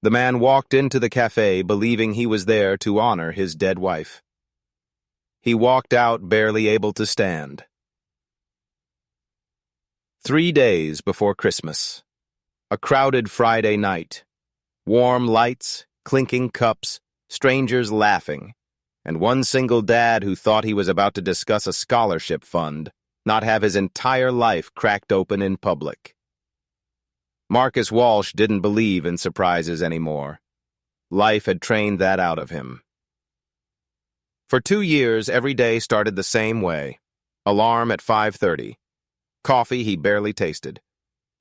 The man walked into the café believing he was there to honor his dead wife. He walked out barely able to stand. 3 days before Christmas. A crowded Friday night. Warm lights, clinking cups, strangers laughing, and one single dad who thought he was about to discuss a scholarship fund, not have his entire life cracked open in public. Marcus Walsh didn't believe in surprises anymore. Life had trained that out of him. For 2 years, every day started the same way. Alarm at 5:30. Coffee he barely tasted.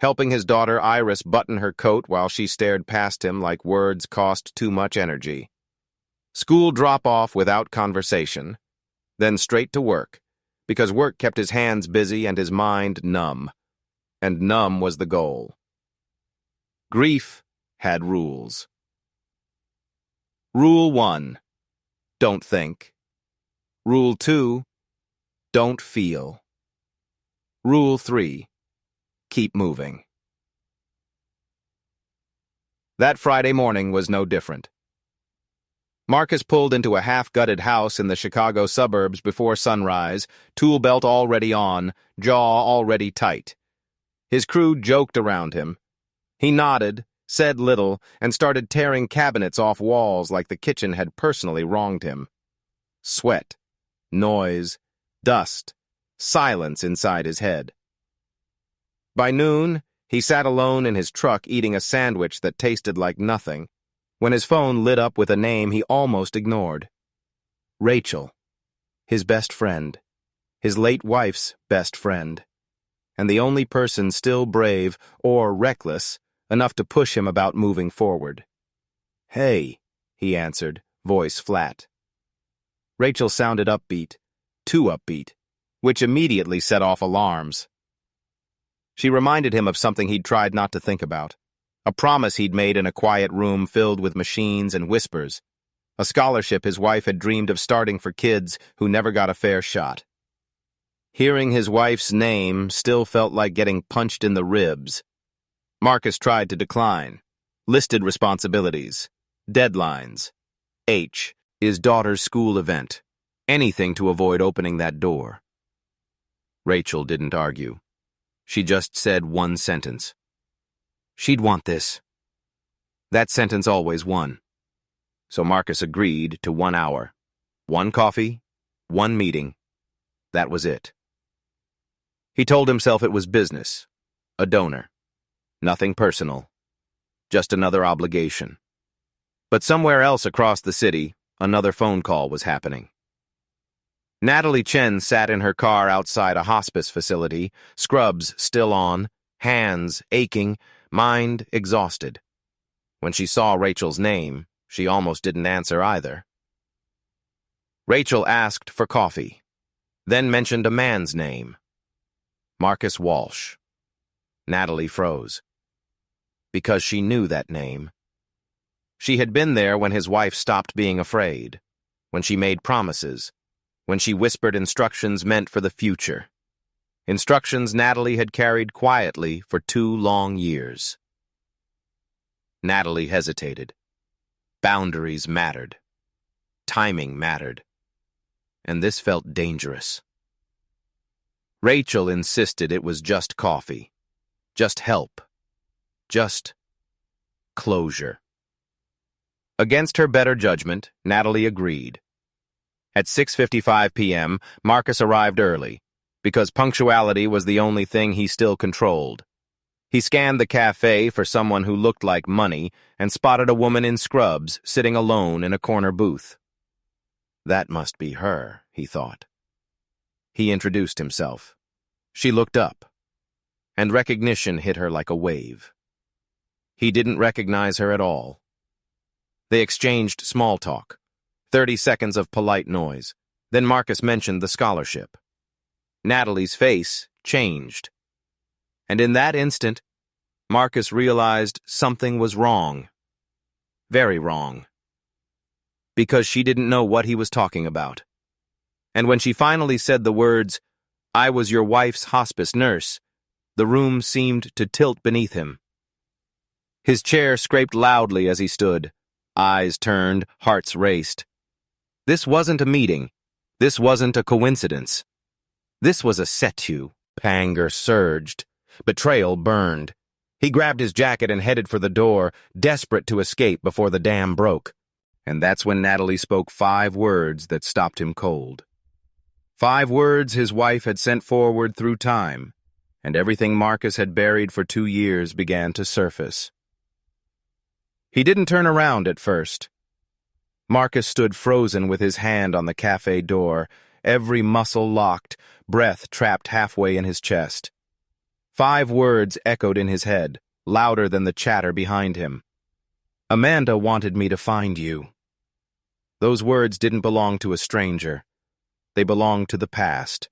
Helping his daughter Iris button her coat while she stared past him like words cost too much energy. School drop-off without conversation. Then straight to work, because work kept his hands busy and his mind numb. And numb was the goal. Grief had rules. Rule 1. Don't think. Rule 2. Don't feel. Rule 3. Keep moving. That Friday morning was no different. Marcus pulled into a half-gutted house in the Chicago suburbs before sunrise, tool belt already on, jaw already tight. His crew joked around him. He nodded, said little, and started tearing cabinets off walls like the kitchen had personally wronged him. Sweat, noise, dust, silence inside his head. By noon, he sat alone in his truck eating a sandwich that tasted like nothing, when his phone lit up with a name he almost ignored. Rachel, his best friend, his late wife's best friend, and the only person still brave or reckless enough to push him about moving forward. "Hey," he answered, voice flat. Rachel sounded upbeat, too upbeat, which immediately set off alarms. She reminded him of something he'd tried not to think about, a promise he'd made in a quiet room filled with machines and whispers, a scholarship his wife had dreamed of starting for kids who never got a fair shot. Hearing his wife's name still felt like getting punched in the ribs. Marcus tried to decline, listed responsibilities, deadlines. His daughter's school event, anything to avoid opening that door. Rachel didn't argue. She just said one sentence. She'd want this. That sentence always won. So Marcus agreed to 1 hour. 1 coffee, 1 meeting. That was it. He told himself it was business, a donor. Nothing personal. Just another obligation. But somewhere else across the city, another phone call was happening. Natalie Chen sat in her car outside a hospice facility, scrubs still on, hands aching, mind exhausted. When she saw Rachel's name, she almost didn't answer either. Rachel asked for coffee, then mentioned a man's name. Marcus Walsh. Natalie froze. Because she knew that name. She had been there when his wife stopped being afraid, when she made promises, when she whispered instructions meant for the future. Instructions Natalie had carried quietly for 2 long years. Natalie hesitated. Boundaries mattered. Timing mattered. And this felt dangerous. Rachel insisted it was just coffee, just help, just closure. Against her better judgment, Natalie agreed. At 6:55 p.m., Marcus arrived early, because punctuality was the only thing he still controlled. He scanned the café for someone who looked like money and spotted a woman in scrubs sitting alone in a corner booth. That must be her, he thought. He introduced himself. She looked up, and recognition hit her like a wave. He didn't recognize her at all. They exchanged small talk, 30 seconds of polite noise. Then Marcus mentioned the scholarship. Natalie's face changed. And in that instant, Marcus realized something was wrong. Very wrong. Because she didn't know what he was talking about. And when she finally said the words, "I was your wife's hospice nurse," the room seemed to tilt beneath him. His chair scraped loudly as he stood. Eyes turned, hearts raced. This wasn't a meeting. This wasn't a coincidence. This was a set-to. Anger surged. Betrayal burned. He grabbed his jacket and headed for the door, desperate to escape before the dam broke. And that's when Natalie spoke 5 words that stopped him cold. 5 words his wife had sent forward through time, and everything Marcus had buried for 2 years began to surface. He didn't turn around at first. Marcus stood frozen with his hand on the cafe door, every muscle locked, breath trapped halfway in his chest. 5 words echoed in his head, louder than the chatter behind him. Amanda wanted me to find you. Those words didn't belong to a stranger. They belonged to the past.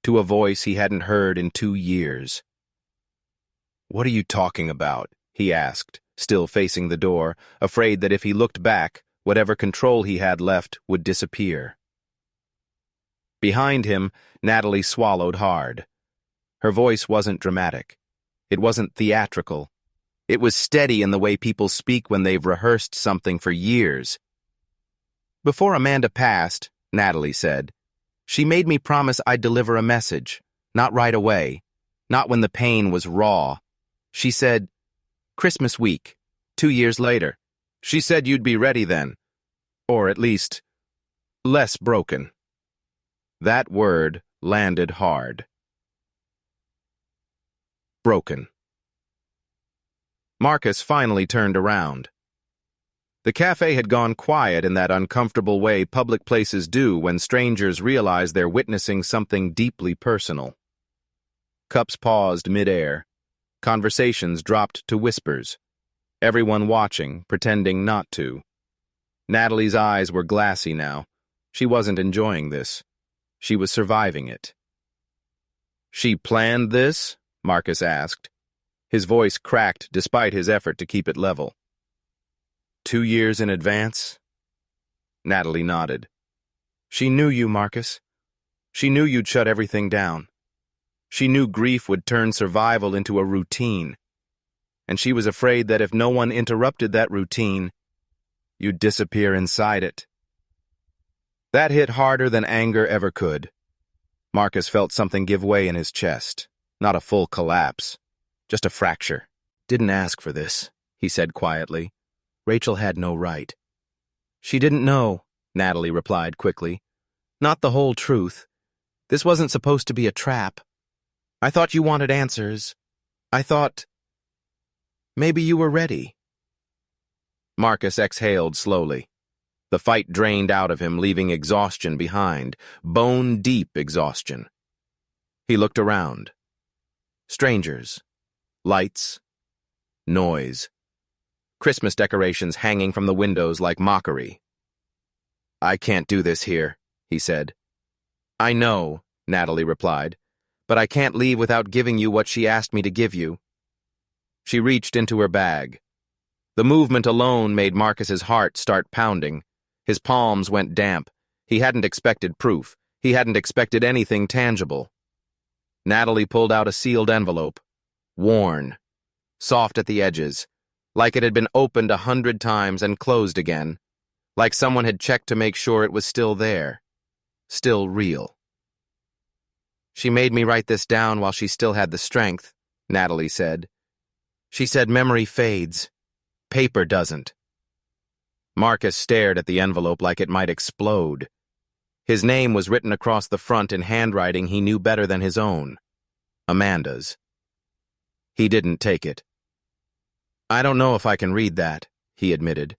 To a voice he hadn't heard in 2 years. "What are you talking about?" he asked, still facing the door, afraid that if he looked back, whatever control he had left would disappear. Behind him, Natalie swallowed hard. Her voice wasn't dramatic. It wasn't theatrical. It was steady in the way people speak when they've rehearsed something for years. "Before Amanda passed," Natalie said, "she made me promise I'd deliver a message, not right away, not when the pain was raw. She said, Christmas week, 2 years later. She said you'd be ready then. Or at least, less broken." That word landed hard. Broken. Marcus finally turned around. The cafe had gone quiet in that uncomfortable way public places do when strangers realize they're witnessing something deeply personal. Cups paused mid-air. Conversations dropped to whispers. Everyone watching, pretending not to. Natalie's eyes were glassy now. She wasn't enjoying this. She was surviving it. "She planned this?" Marcus asked. His voice cracked despite his effort to keep it level. 2 years in advance? Natalie nodded. "She knew you, Marcus. She knew you'd shut everything down. She knew grief would turn survival into a routine. And she was afraid that if no one interrupted that routine, you'd disappear inside it." That hit harder than anger ever could. Marcus felt something give way in his chest. Not a full collapse. Just a fracture. "Didn't ask for this," he said quietly. "Rachel had no right." "She didn't know," Natalie replied quickly. "Not the whole truth. This wasn't supposed to be a trap. I thought you wanted answers. I thought maybe you were ready." Marcus exhaled slowly. The fight drained out of him, leaving exhaustion behind, bone-deep exhaustion. He looked around. Strangers. Lights. Noise. Christmas decorations hanging from the windows like mockery. "I can't do this here," he said. "I know," Natalie replied, "but I can't leave without giving you what she asked me to give you." She reached into her bag. The movement alone made Marcus's heart start pounding. His palms went damp. He hadn't expected proof. He hadn't expected anything tangible. Natalie pulled out a sealed envelope. Worn. Soft at the edges. Like it had been opened 100 times and closed again. Like someone had checked to make sure it was still there. Still real. "She made me write this down while she still had the strength," Natalie said. "She said memory fades. Paper doesn't." Marcus stared at the envelope like it might explode. His name was written across the front in handwriting he knew better than his own. Amanda's. He didn't take it. "I don't know if I can read that," he admitted.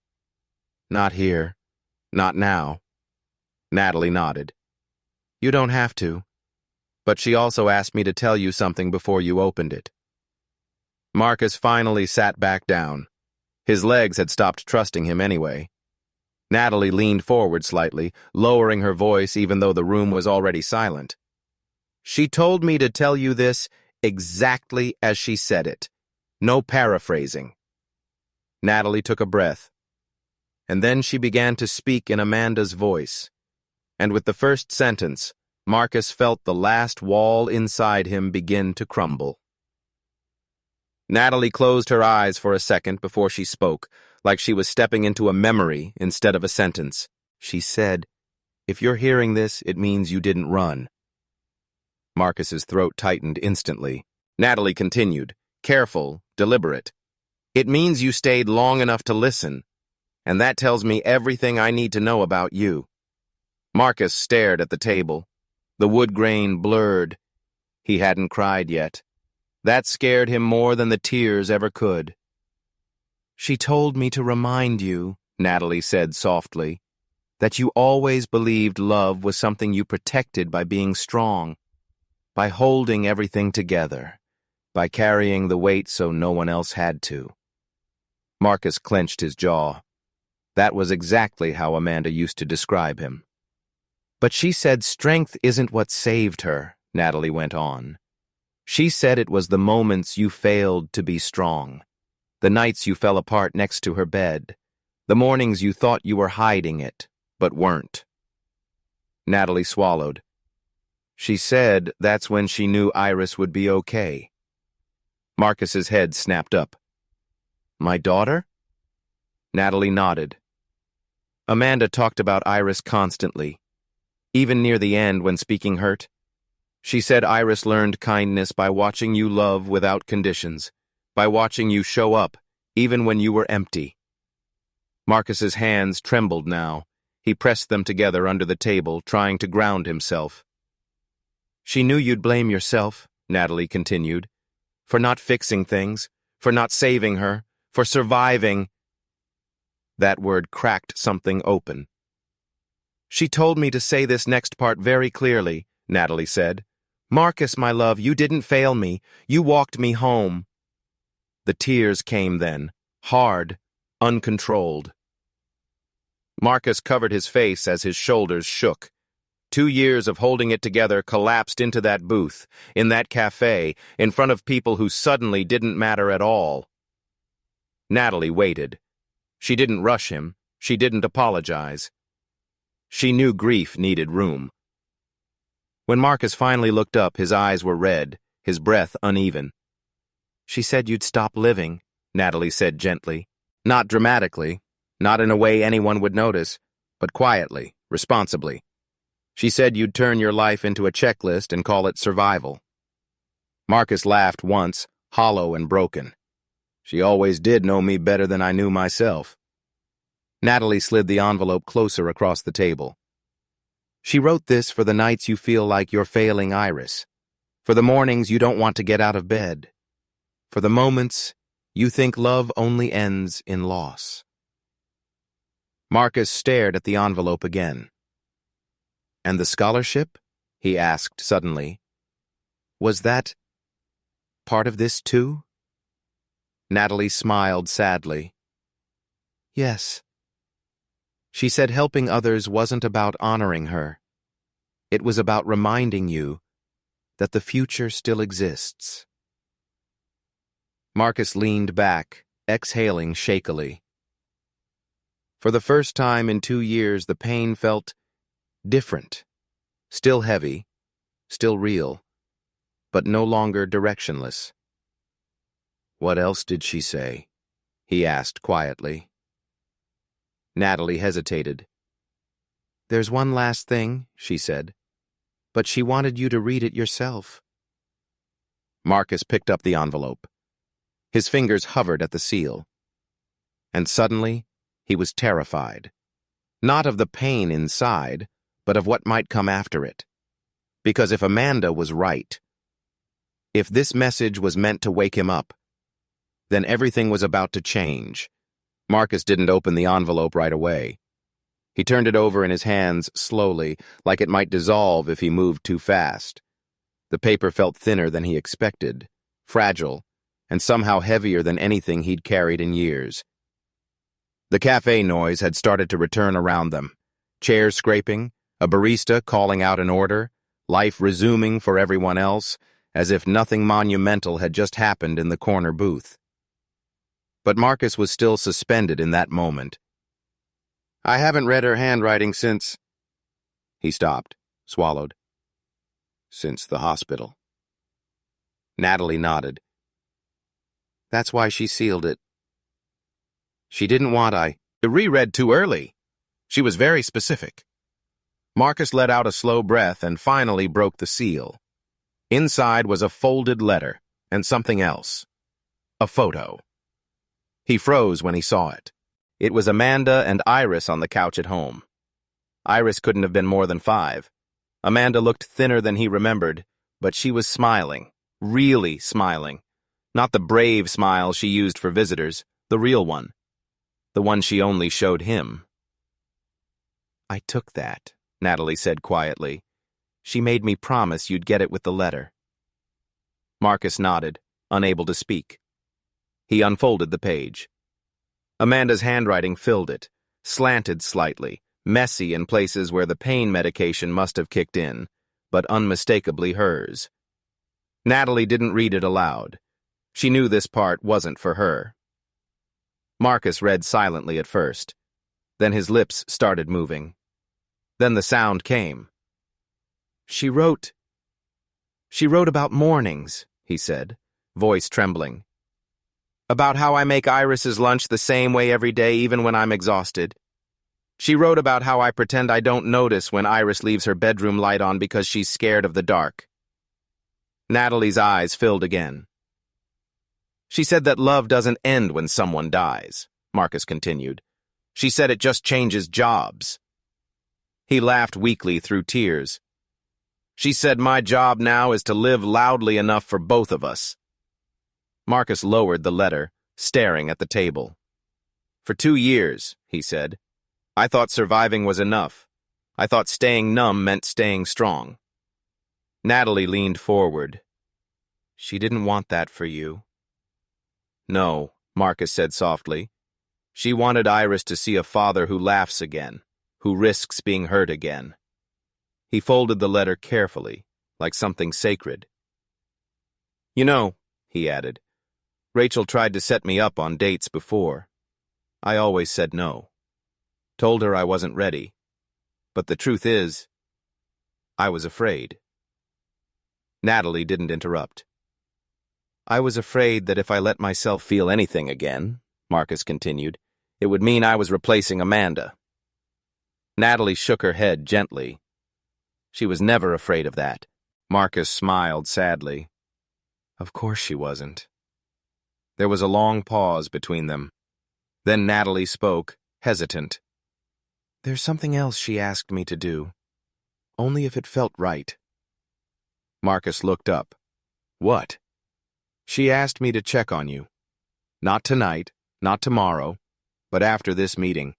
"Not here. Not now." Natalie nodded. "You don't have to. But she also asked me to tell you something before you opened it." Marcus finally sat back down. His legs had stopped trusting him anyway. Natalie leaned forward slightly, lowering her voice even though the room was already silent. "She told me to tell you this exactly as she said it. No paraphrasing." Natalie took a breath. And then she began to speak in Amanda's voice. And with the first sentence, Marcus felt the last wall inside him begin to crumble. Natalie closed her eyes for a second before she spoke, like she was stepping into a memory instead of a sentence. She said, "If you're hearing this, it means you didn't run." Marcus's throat tightened instantly. Natalie continued, careful, deliberate. "It means you stayed long enough to listen, and that tells me everything I need to know about you." Marcus stared at the table. The wood grain blurred. He hadn't cried yet. That scared him more than the tears ever could. "She told me to remind you," Natalie said softly, "that you always believed love was something you protected by being strong, by holding everything together, by carrying the weight so no one else had to." Marcus clenched his jaw. That was exactly how Amanda used to describe him. "But she said strength isn't what saved her," Natalie went on. "She said it was the moments you failed to be strong, the nights you fell apart next to her bed, the mornings you thought you were hiding it, but weren't." Natalie swallowed. "She said that's when she knew Iris would be okay." Marcus's head snapped up. "My daughter?" Natalie nodded. "Amanda talked about Iris constantly, even near the end when speaking hurt. She said Iris learned kindness by watching you love without conditions, by watching you show up, even when you were empty." Marcus's hands trembled now. He pressed them together under the table, trying to ground himself. "She knew you'd blame yourself," Natalie continued, "for not fixing things, for not saving her, for surviving." That word cracked something open. "She told me to say this next part very clearly," Natalie said. "Marcus, my love, you didn't fail me. You walked me home." The tears came then, hard, uncontrolled. Marcus covered his face as his shoulders shook. 2 years of holding it together collapsed into that booth, in that café, in front of people who suddenly didn't matter at all. Natalie waited. She didn't rush him. She didn't apologize. She knew grief needed room. When Marcus finally looked up, his eyes were red, his breath uneven. "She said you'd stop living," Natalie said gently. Not dramatically, not in a way anyone would notice, but quietly, responsibly. "She said you'd turn your life into a checklist and call it survival." Marcus laughed once, hollow and broken. "She always did know me better than I knew myself." Natalie slid the envelope closer across the table. "She wrote this for the nights you feel like you're failing Iris, for the mornings you don't want to get out of bed, for the moments you think love only ends in loss." Marcus stared at the envelope again. "And the scholarship?" he asked suddenly. "Was that part of this too?" Natalie smiled sadly. "Yes." She said helping others wasn't about honoring her. It was about reminding you that the future still exists. Marcus leaned back, exhaling shakily. For the first time in 2 years, the pain felt different. Still heavy, still real, but no longer directionless. "What else did she say?" he asked quietly. Natalie hesitated. "There's one last thing," she said, "but she wanted you to read it yourself." Marcus picked up the envelope. His fingers hovered at the seal. And suddenly, he was terrified. Not of the pain inside, but of what might come after it. Because if Amanda was right, if this message was meant to wake him up, then everything was about to change. Marcus didn't open the envelope right away. He turned it over in his hands slowly, like it might dissolve if he moved too fast. The paper felt thinner than he expected, fragile, and somehow heavier than anything he'd carried in years. The cafe noise had started to return around them. Chairs scraping, a barista calling out an order, life resuming for everyone else, as if nothing monumental had just happened in the corner booth. But Marcus was still suspended in that moment. "I haven't read her handwriting since—" He stopped, swallowed. "Since the hospital." Natalie nodded. That's why she sealed it. She didn't want I reread too early. She was very specific. Marcus let out a slow breath and finally broke the seal. Inside was a folded letter and something else. A photo. He froze when he saw it. It was Amanda and Iris on the couch at home. Iris couldn't have been more than 5. Amanda looked thinner than he remembered, but she was smiling. Really smiling. Not the brave smile she used for visitors, the real one. The one she only showed him. "I took that," Natalie said quietly. "She made me promise you'd get it with the letter." Marcus nodded, unable to speak. He unfolded the page. Amanda's handwriting filled it, slanted slightly, messy in places where the pain medication must have kicked in, but unmistakably hers. Natalie didn't read it aloud. She knew this part wasn't for her. Marcus read silently at first. Then his lips started moving. Then the sound came. She wrote about mornings," he said, voice trembling. "About how I make Iris's lunch the same way every day, even when I'm exhausted. She wrote about how I pretend I don't notice when Iris leaves her bedroom light on because she's scared of the dark." Natalie's eyes filled again. "She said that love doesn't end when someone dies," Marcus continued. "She said it just changes jobs." He laughed weakly through tears. "She said my job now is to live loudly enough for both of us." Marcus lowered the letter, staring at the table. "For 2 years," he said, "I thought surviving was enough. I thought staying numb meant staying strong." Natalie leaned forward. "She didn't want that for you." "No," Marcus said softly. "She wanted Iris to see a father who laughs again, who risks being hurt again." He folded the letter carefully, like something sacred. "You know," he added, "Rachel tried to set me up on dates before. I always said no. Told her I wasn't ready. But the truth is, I was afraid." Natalie didn't interrupt. "I was afraid that if I let myself feel anything again," Marcus continued, "it would mean I was replacing Amanda." Natalie shook her head gently. "She was never afraid of that." Marcus smiled sadly. "Of course she wasn't." There was a long pause between them. Then Natalie spoke, hesitant. "There's something else she asked me to do. Only if it felt right." Marcus looked up. "What?" "She asked me to check on you. Not tonight, not tomorrow, but after this meeting.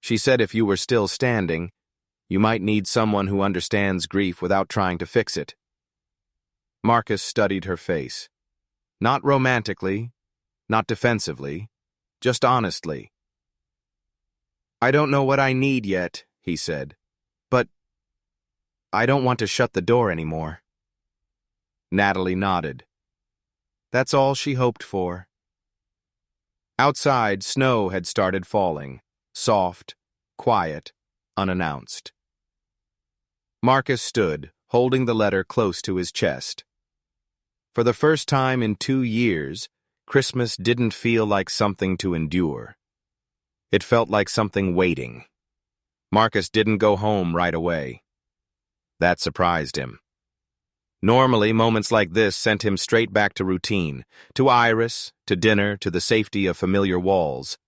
She said if you were still standing, you might need someone who understands grief without trying to fix it." Marcus studied her face. Not romantically, not defensively, just honestly. "I don't know what I need yet," he said, "but I don't want to shut the door anymore." Natalie nodded. That's all she hoped for. Outside, snow had started falling, soft, quiet, unannounced. Marcus stood, holding the letter close to his chest. For the first time in 2 years, Christmas didn't feel like something to endure. It felt like something waiting. Marcus didn't go home right away. That surprised him. Normally, moments like this sent him straight back to routine, to Iris, to dinner, to the safety of familiar walls.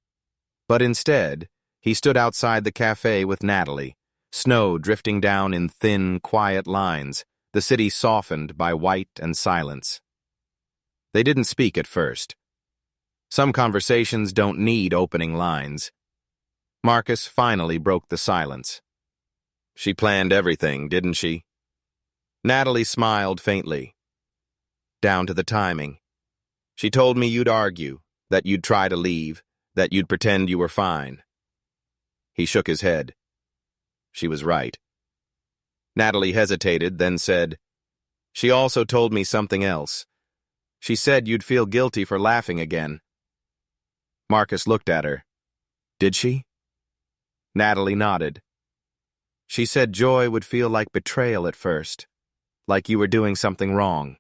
But instead, he stood outside the café with Natalie, snow drifting down in thin, quiet lines, the city softened by white and silence. They didn't speak at first. Some conversations don't need opening lines. Marcus finally broke the silence. "She planned everything, didn't she?" Natalie smiled faintly. "Down to the timing. She told me you'd argue, that you'd try to leave, that you'd pretend you were fine." He shook his head. She was right. Natalie hesitated, then said, "She also told me something else. She said you'd feel guilty for laughing again." Marcus looked at her. "Did she?" Natalie nodded. "She said joy would feel like betrayal at first, like you were doing something wrong."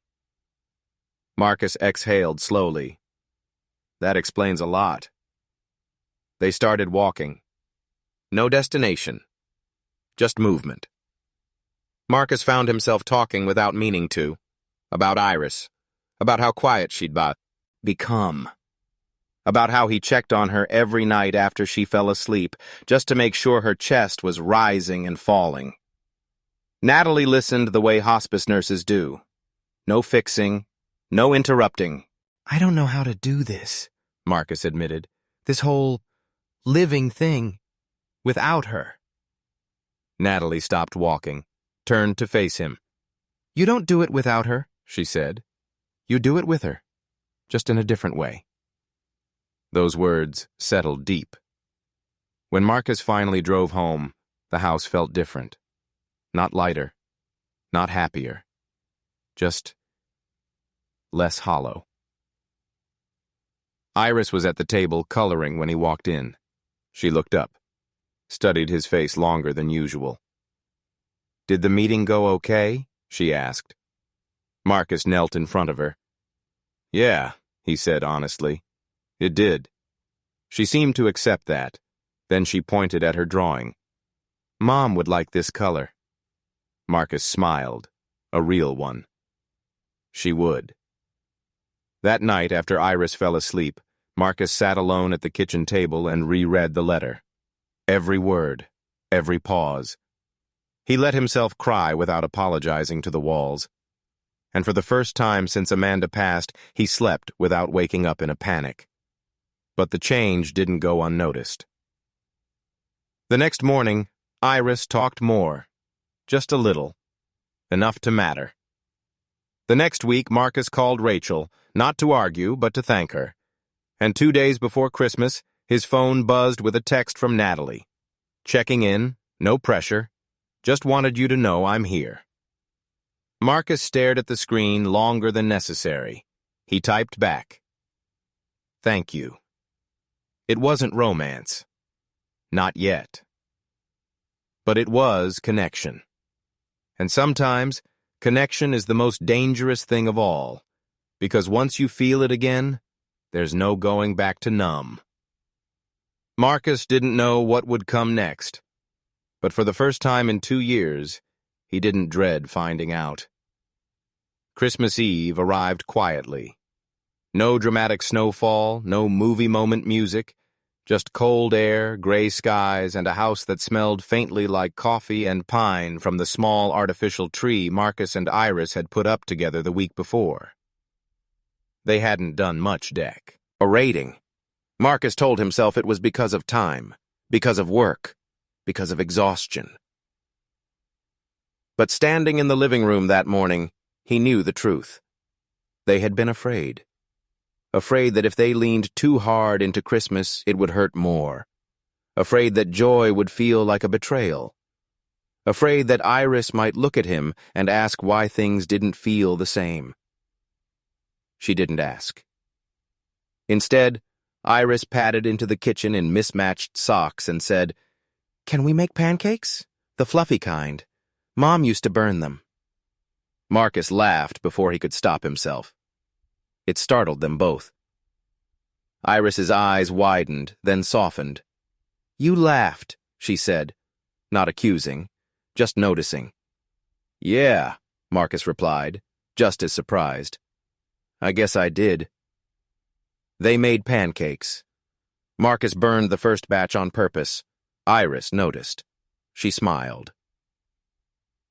Marcus exhaled slowly. That explains a lot. They started walking. No destination. Just movement. Marcus found himself talking without meaning to. About Iris. About how quiet she'd become. About how he checked on her every night after she fell asleep, just to make sure her chest was rising and falling. Natalie listened the way hospice nurses do. No fixing, no interrupting. I don't know how to do this, Marcus admitted. This whole living thing without her. Natalie stopped walking, turned to face him. You don't do it without her, she said. You do it with her, just in a different way. Those words settled deep. When Marcus finally drove home, the house felt different. Not lighter, not happier, just less hollow. Iris was at the table coloring when he walked in. She looked up, studied his face longer than usual. Did the meeting go okay? She asked. Marcus knelt in front of her. Yeah, he said honestly. It did. She seemed to accept that. Then she pointed at her drawing. Mom would like this color. Marcus smiled, a real one. She would. That night, after Iris fell asleep, Marcus sat alone at the kitchen table and reread the letter. Every word, every pause. He let himself cry without apologizing to the walls. And for the first time since Amanda passed, he slept without waking up in a panic. But the change didn't go unnoticed. The next morning, Iris talked more. Just a little. Enough to matter. The next week, Marcus called Rachel, not to argue, but to thank her. And 2 days before Christmas, his phone buzzed with a text from Natalie. Checking in, no pressure. Just wanted you to know I'm here. Marcus stared at the screen longer than necessary. He typed back. Thank you. It wasn't romance. Not yet. But it was connection. And sometimes, connection is the most dangerous thing of all, because once you feel it again, there's no going back to numb. Marcus didn't know what would come next, but for the first time in 2 years, he didn't dread finding out. Christmas Eve arrived quietly. No dramatic snowfall, no movie moment music, just cold air, gray skies, and a house that smelled faintly like coffee and pine from the small artificial tree Marcus and Iris had put up together the week before. They hadn't done much decorating. Marcus told himself it was because of time, because of work, because of exhaustion. But standing in the living room that morning, he knew the truth. They had been afraid. Afraid that if they leaned too hard into Christmas, it would hurt more. Afraid that joy would feel like a betrayal. Afraid that Iris might look at him and ask why things didn't feel the same. She didn't ask. Instead, Iris padded into the kitchen in mismatched socks and said, "Can we make pancakes? The fluffy kind. Mom used to burn them." Marcus laughed before he could stop himself. It startled them both. Iris's eyes widened, then softened. "You laughed," she said, not accusing, just noticing. "Yeah," Marcus replied, just as surprised. "I guess I did." They made pancakes. Marcus burned the first batch on purpose. Iris noticed. She smiled.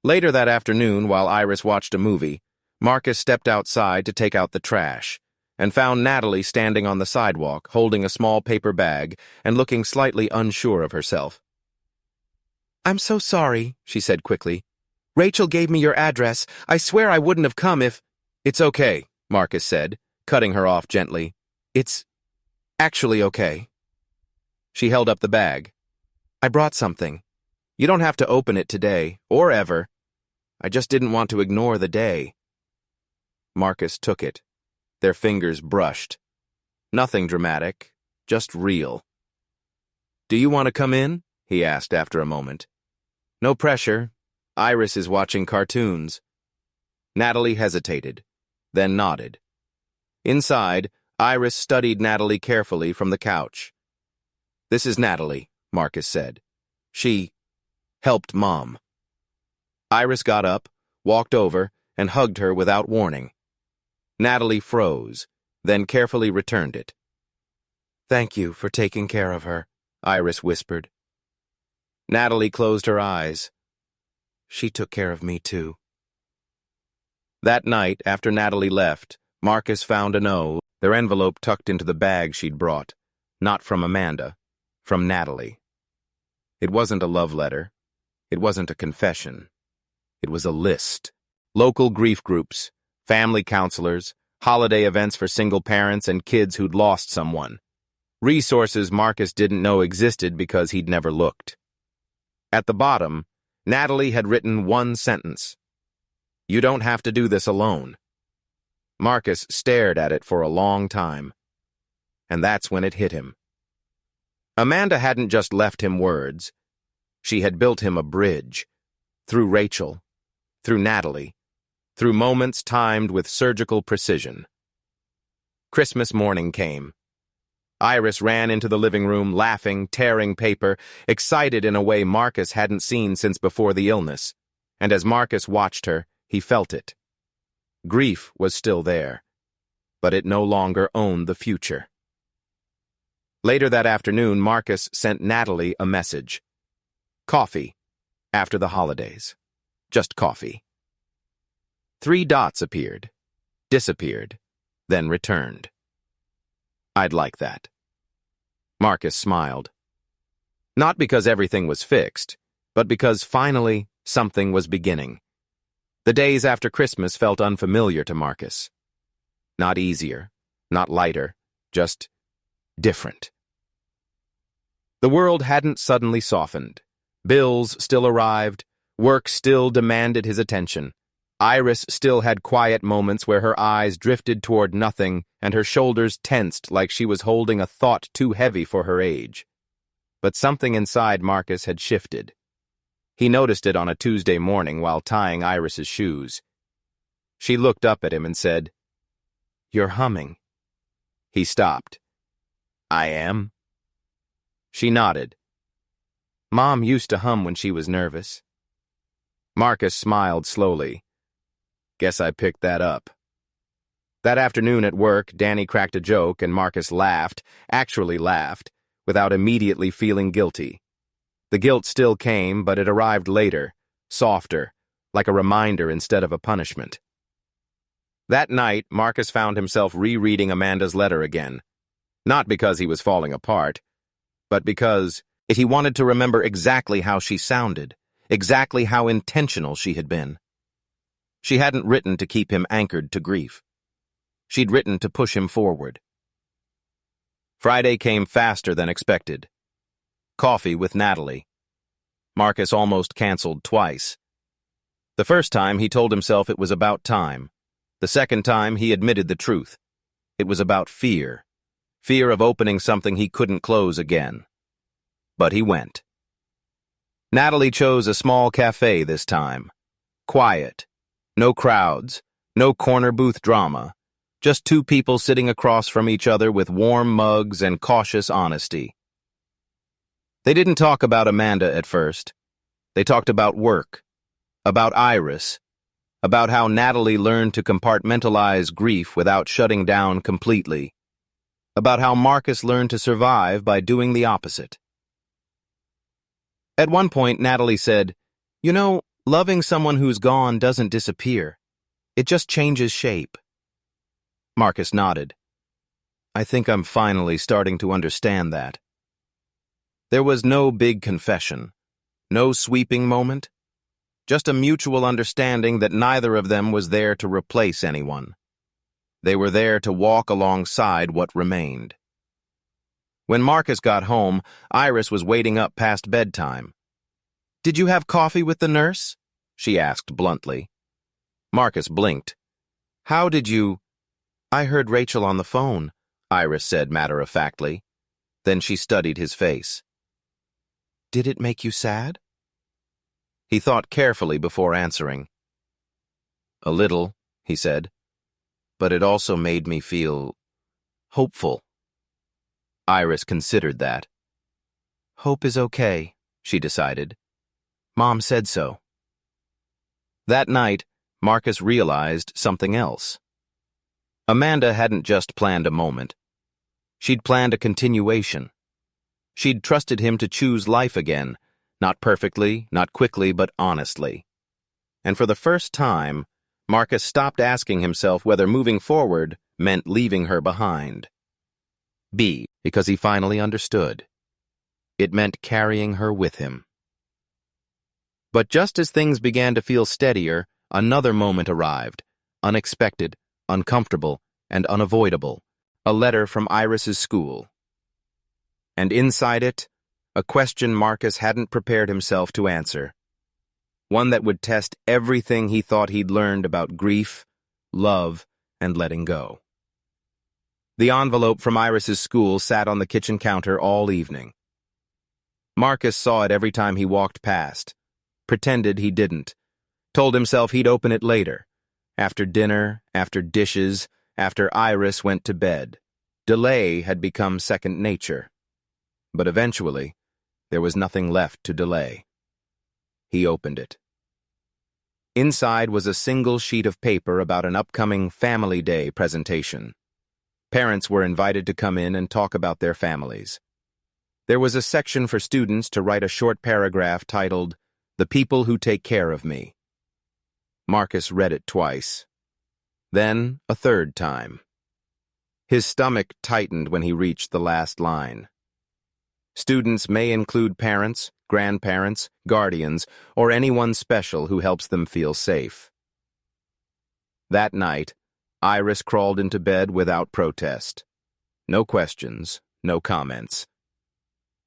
Later that afternoon, while Iris watched a movie, Marcus stepped outside to take out the trash and found Natalie standing on the sidewalk, holding a small paper bag and looking slightly unsure of herself. "I'm so sorry," she said quickly. "Rachel gave me your address. I swear I wouldn't have come if—" "It's okay," Marcus said, cutting her off gently. "It's actually okay." She held up the bag. "I brought something. You don't have to open it today, or ever. I just didn't want to ignore the day." Marcus took it. Their fingers brushed. Nothing dramatic, just real. "Do you want to come in?" he asked after a moment. "No pressure. Iris is watching cartoons." Natalie hesitated, then nodded. Inside, Iris studied Natalie carefully from the couch. "This is Natalie," Marcus said. "She helped Mom." Iris got up, walked over, and hugged her without warning. Natalie froze, then carefully returned it. "Thank you for taking care of her," Iris whispered. Natalie closed her eyes. "She took care of me, too." That night, after Natalie left, Marcus found a note, their envelope tucked into the bag she'd brought. Not from Amanda, from Natalie. It wasn't a love letter. It wasn't a confession. It was a list. Local grief groups, family counselors, holiday events for single parents and kids who'd lost someone. Resources Marcus didn't know existed because he'd never looked. At the bottom, Natalie had written one sentence. "You don't have to do this alone." Marcus stared at it for a long time. And that's when it hit him. Amanda hadn't just left him words. She had built him a bridge. Through Rachel, through Natalie, through moments timed with surgical precision. Christmas morning came. Iris ran into the living room, laughing, tearing paper, excited in a way Marcus hadn't seen since before the illness. And as Marcus watched her, he felt it. Grief was still there, but it no longer owned the future. Later that afternoon, Marcus sent Natalie a message. Coffee, after the holidays. Just coffee. 3 dots appeared, disappeared, then returned. "I'd like that." Marcus smiled. Not because everything was fixed, but because finally something was beginning. The days after Christmas felt unfamiliar to Marcus. Not easier, not lighter, just different. The world hadn't suddenly softened. Bills still arrived, work still demanded his attention. Iris still had quiet moments where her eyes drifted toward nothing and her shoulders tensed like she was holding a thought too heavy for her age. But something inside Marcus had shifted. He noticed it on a Tuesday morning while tying Iris's shoes. She looked up at him and said, "You're humming." He stopped. "I am?" She nodded. "Mom used to hum when she was nervous." Marcus smiled slowly. "Guess I picked that up." That afternoon at work, Danny cracked a joke and Marcus laughed, actually laughed, without immediately feeling guilty. The guilt still came, but it arrived later, softer, like a reminder instead of a punishment. That night, Marcus found himself rereading Amanda's letter again. Not because he was falling apart, but because he wanted to remember exactly how she sounded, exactly how intentional she had been. She hadn't written to keep him anchored to grief. She'd written to push him forward. Friday came faster than expected. Coffee with Natalie. Marcus almost canceled twice. The first time, he told himself it was about time. The second time, he admitted the truth. It was about fear. Fear of opening something he couldn't close again. But he went. Natalie chose a small café this time. Quiet. No crowds. No corner booth drama. Just 2 people sitting across from each other with warm mugs and cautious honesty. They didn't talk about Amanda at first. They talked about work, about Iris, about how Natalie learned to compartmentalize grief without shutting down completely, about how Marcus learned to survive by doing the opposite. At one point, Natalie said, "You know, loving someone who's gone doesn't disappear. It just changes shape." Marcus nodded. "I think I'm finally starting to understand that." There was no big confession, no sweeping moment, just a mutual understanding that neither of them was there to replace anyone. They were there to walk alongside what remained. When Marcus got home, Iris was waiting up past bedtime. "Did you have coffee with the nurse?" she asked bluntly. Marcus blinked. "How did you—" "I heard Rachel on the phone," Iris said matter-of-factly. Then she studied his face. "Did it make you sad?" He thought carefully before answering. "A little," he said, "but it also made me feel hopeful. Iris considered that. Hope is okay, she decided. Mom said so. That night, Marcus realized something else. Amanda hadn't just planned a moment. She'd planned a continuation. She'd trusted him to choose life again, not perfectly, not quickly, but honestly. And for the first time, Marcus stopped asking himself whether moving forward meant leaving her behind. Because he finally understood. It meant carrying her with him. But just as things began to feel steadier, another moment arrived, unexpected, uncomfortable, and unavoidable, a letter from Iris's school. And inside it, a question Marcus hadn't prepared himself to answer. One that would test everything he thought he'd learned about grief, love, and letting go. The envelope from Iris's school sat on the kitchen counter all evening. Marcus saw it every time he walked past, pretended he didn't, told himself he'd open it later, after dinner, after dishes, after Iris went to bed. Delay had become second nature. But eventually, there was nothing left to delay. He opened it. Inside was a single sheet of paper about an upcoming Family Day presentation. Parents were invited to come in and talk about their families. There was a section for students to write a short paragraph titled, "The People Who Take Care of Me." Marcus read it twice. Then a third time. His stomach tightened when he reached the last line. Students may include parents, grandparents, guardians, or anyone special who helps them feel safe. That night, Iris crawled into bed without protest. No questions, no comments.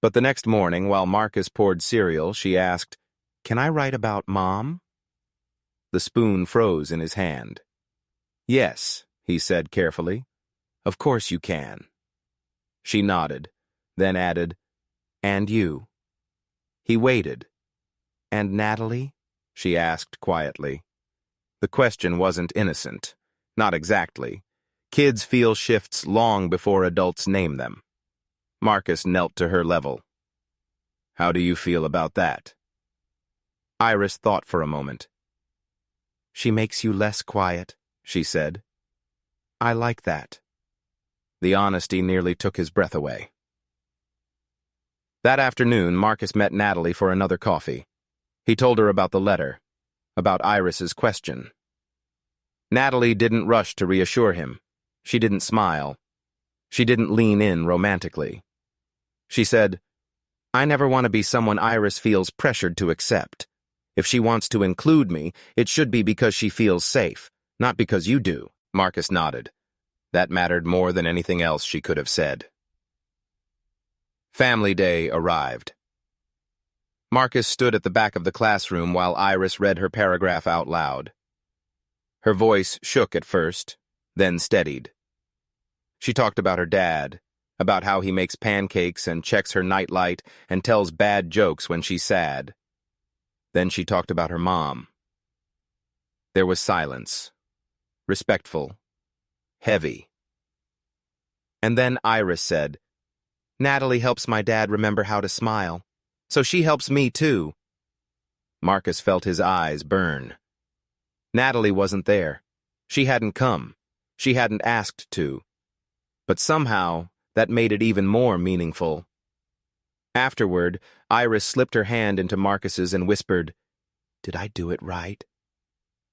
But the next morning, while Marcus poured cereal, she asked, "Can I write about Mom?" The spoon froze in his hand. "Yes," he said carefully. "Of course you can." She nodded, then added, "And you?" He waited. "And Natalie?" she asked quietly. The question wasn't innocent. Not exactly. Kids feel shifts long before adults name them. Marcus knelt to her level. "How do you feel about that?" Iris thought for a moment. "She makes you less quiet," she said. "I like that." The honesty nearly took his breath away. That afternoon, Marcus met Natalie for another coffee. He told her about the letter, about Iris's question. Natalie didn't rush to reassure him. She didn't smile. She didn't lean in romantically. She said, "I never want to be someone Iris feels pressured to accept. If she wants to include me, it should be because she feels safe, not because you do." Marcus nodded. That mattered more than anything else she could have said. Family Day arrived. Marcus stood at the back of the classroom while Iris read her paragraph out loud. Her voice shook at first, then steadied. She talked about her dad, about how he makes pancakes and checks her nightlight and tells bad jokes when she's sad. Then she talked about her mom. There was silence, respectful, heavy. And then Iris said, "Natalie helps my dad remember how to smile, so she helps me too." Marcus felt his eyes burn. Natalie wasn't there. She hadn't come. She hadn't asked to. But somehow, that made it even more meaningful. Afterward, Iris slipped her hand into Marcus's and whispered, "Did I do it right?"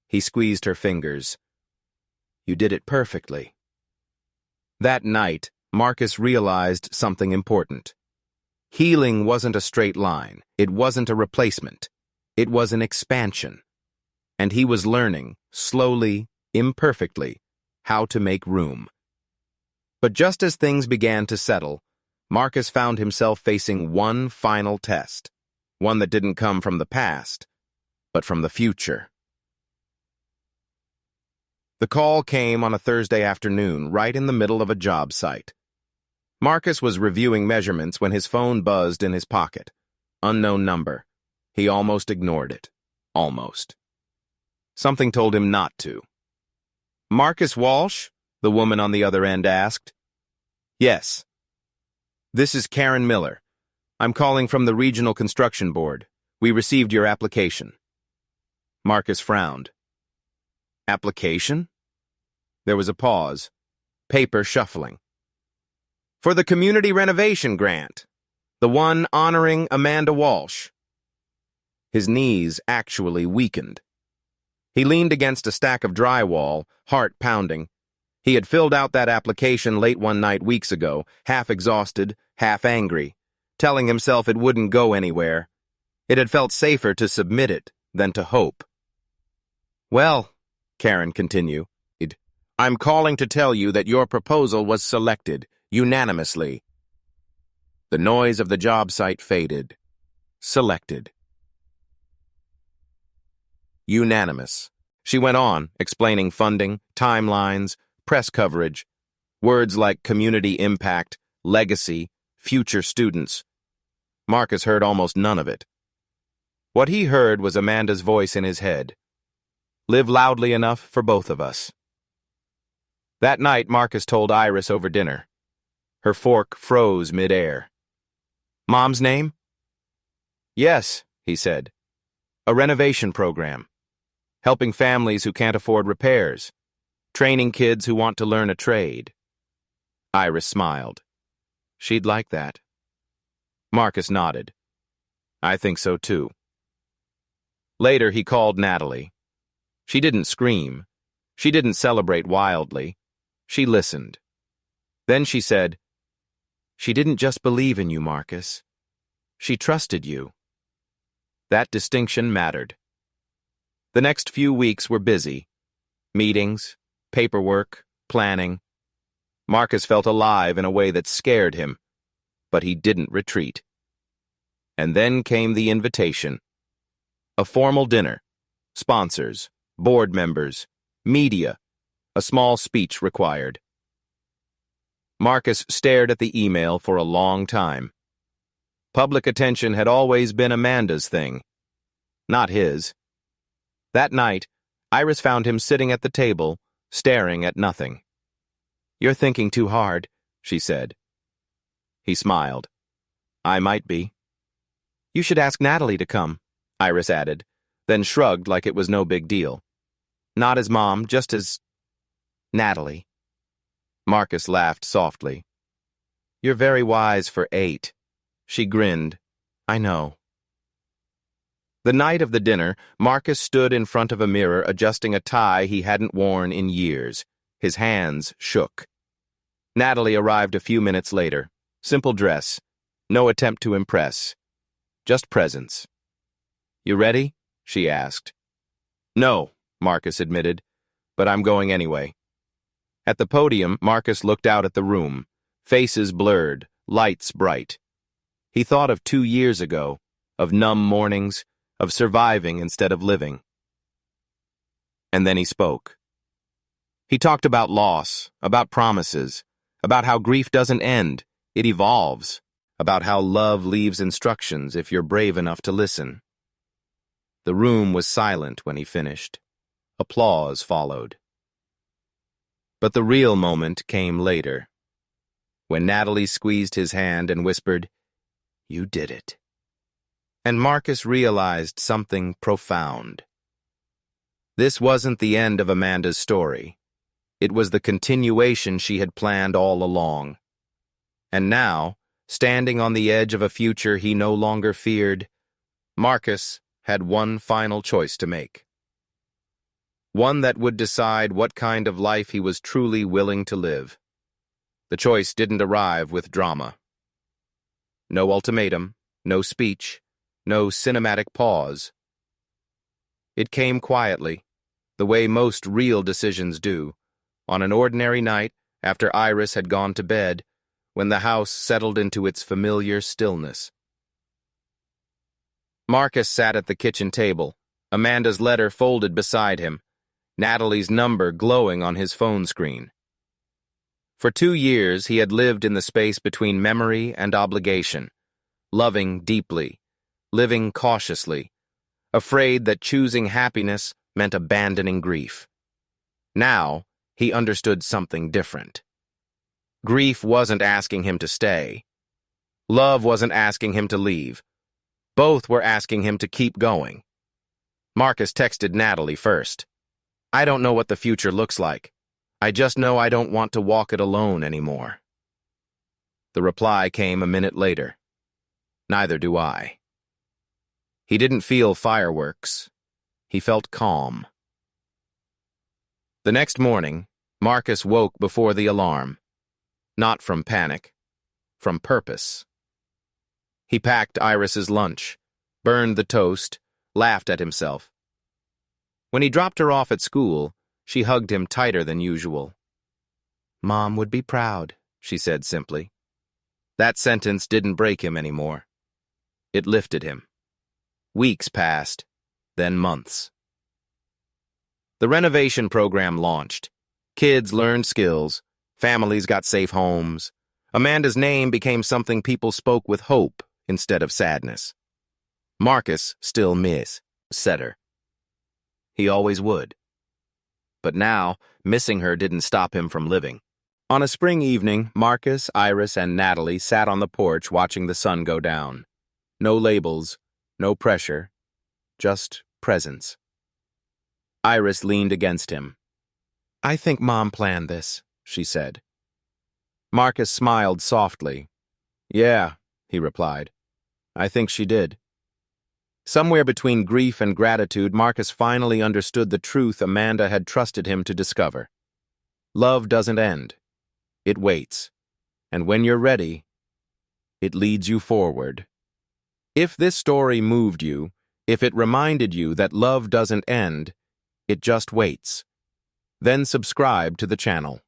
He squeezed her fingers. "You did it perfectly." That night, Marcus realized something important. Healing wasn't a straight line. It wasn't a replacement. It was an expansion. And he was learning, slowly, imperfectly, how to make room. But just as things began to settle, Marcus found himself facing one final test, one that didn't come from the past, but from the future. The call came on a Thursday afternoon, right in the middle of a job site. Marcus was reviewing measurements when his phone buzzed in his pocket. Unknown number. He almost ignored it. Almost. Something told him not to. "Marcus Walsh?" the woman on the other end asked. Yes. This is Karen Miller. I'm calling from the Regional Construction Board. We received your application. Marcus frowned. Application? There was a pause. Paper shuffling. For the Community Renovation Grant. The one honoring Amanda Walsh. His knees actually weakened. He leaned against a stack of drywall, heart pounding. He had filled out that application late one night weeks ago, half exhausted, half angry, telling himself it wouldn't go anywhere. It had felt safer to submit it than to hope. Well, Karen continued, I'm calling to tell you that your proposal was selected, unanimously. The noise of the job site faded. Selected. Unanimous. She went on, explaining funding, timelines, press coverage, words like community impact, legacy, future students. Marcus heard almost none of it. What he heard was Amanda's voice in his head. Live loudly enough for both of us. That night, Marcus told Iris over dinner. Her fork froze mid-air. Mom's name? Yes, he said. A renovation program. Helping families who can't afford repairs. Training kids who want to learn a trade. Iris smiled. She'd like that. Marcus nodded. I think so too. Later, he called Natalie. She didn't scream. She didn't celebrate wildly. She listened. Then she said, She didn't just believe in you, Marcus. She trusted you. That distinction mattered. The next few weeks were busy. Meetings, paperwork, planning. Marcus felt alive in a way that scared him, but he didn't retreat. And then came the invitation. A formal dinner, sponsors, board members, media, a small speech required. Marcus stared at the email for a long time. Public attention had always been Amanda's thing, not his. That night, Iris found him sitting at the table, staring at nothing. You're thinking too hard, she said. He smiled. I might be. You should ask Natalie to come, Iris added, then shrugged like it was no big deal. Not as Mom, just as Natalie. Marcus laughed softly. You're very wise for 8. She grinned. I know. The night of the dinner, Marcus stood in front of a mirror adjusting a tie he hadn't worn in years. His hands shook. Natalie arrived a few minutes later. Simple dress. No attempt to impress. Just presence. You ready? She asked. No, Marcus admitted, but I'm going anyway. At the podium, Marcus looked out at the room. Faces blurred, lights bright. He thought of 2 years ago, of numb mornings, of surviving instead of living. And then he spoke. He talked about loss, about promises, about how grief doesn't end, it evolves, about how love leaves instructions if you're brave enough to listen. The room was silent when he finished. Applause followed. But the real moment came later, when Natalie squeezed his hand and whispered, You did it. And Marcus realized something profound. This wasn't the end of Amanda's story. It was the continuation she had planned all along. And now, standing on the edge of a future he no longer feared, Marcus had one final choice to make. One that would decide what kind of life he was truly willing to live. The choice didn't arrive with drama. No ultimatum, no speech, no cinematic pause. It came quietly, the way most real decisions do, on an ordinary night after Iris had gone to bed, when the house settled into its familiar stillness. Marcus sat at the kitchen table, Amanda's letter folded beside him, Natalie's number glowing on his phone screen. For 2 years he had lived in the space between memory and obligation, loving deeply, living cautiously, afraid that choosing happiness meant abandoning grief. Now, he understood something different. Grief wasn't asking him to stay. Love wasn't asking him to leave. Both were asking him to keep going. Marcus texted Natalie first. "I don't know what the future looks like. I just know I don't want to walk it alone anymore." The reply came a minute later. "Neither do I." He didn't feel fireworks. He felt calm. The next morning, Marcus woke before the alarm. Not from panic, from purpose. He packed Iris's lunch, burned the toast, laughed at himself. When he dropped her off at school, she hugged him tighter than usual. "Mom would be proud," she said simply. That sentence didn't break him anymore. It lifted him. Weeks passed, then months. The renovation program launched. Kids learned skills. Families got safe homes. Amanda's name became something people spoke with hope instead of sadness. Marcus still said her. He always would. But now, missing her didn't stop him from living. On a spring evening, Marcus, Iris, and Natalie sat on the porch watching the sun go down. No labels, no pressure, just presence. Iris leaned against him. "I think Mom planned this," she said. Marcus smiled softly. "Yeah," he replied. "I think she did." Somewhere between grief and gratitude, Marcus finally understood the truth Amanda had trusted him to discover. Love doesn't end. It waits. And when you're ready, it leads you forward. If this story moved you, if it reminded you that love doesn't end, it just waits, then subscribe to the channel.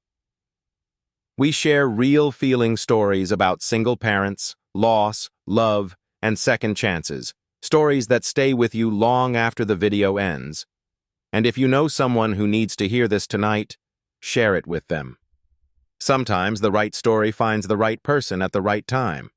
We share real feeling stories about single parents, loss, love, and second chances, stories that stay with you long after the video ends. And if you know someone who needs to hear this tonight, share it with them. Sometimes the right story finds the right person at the right time.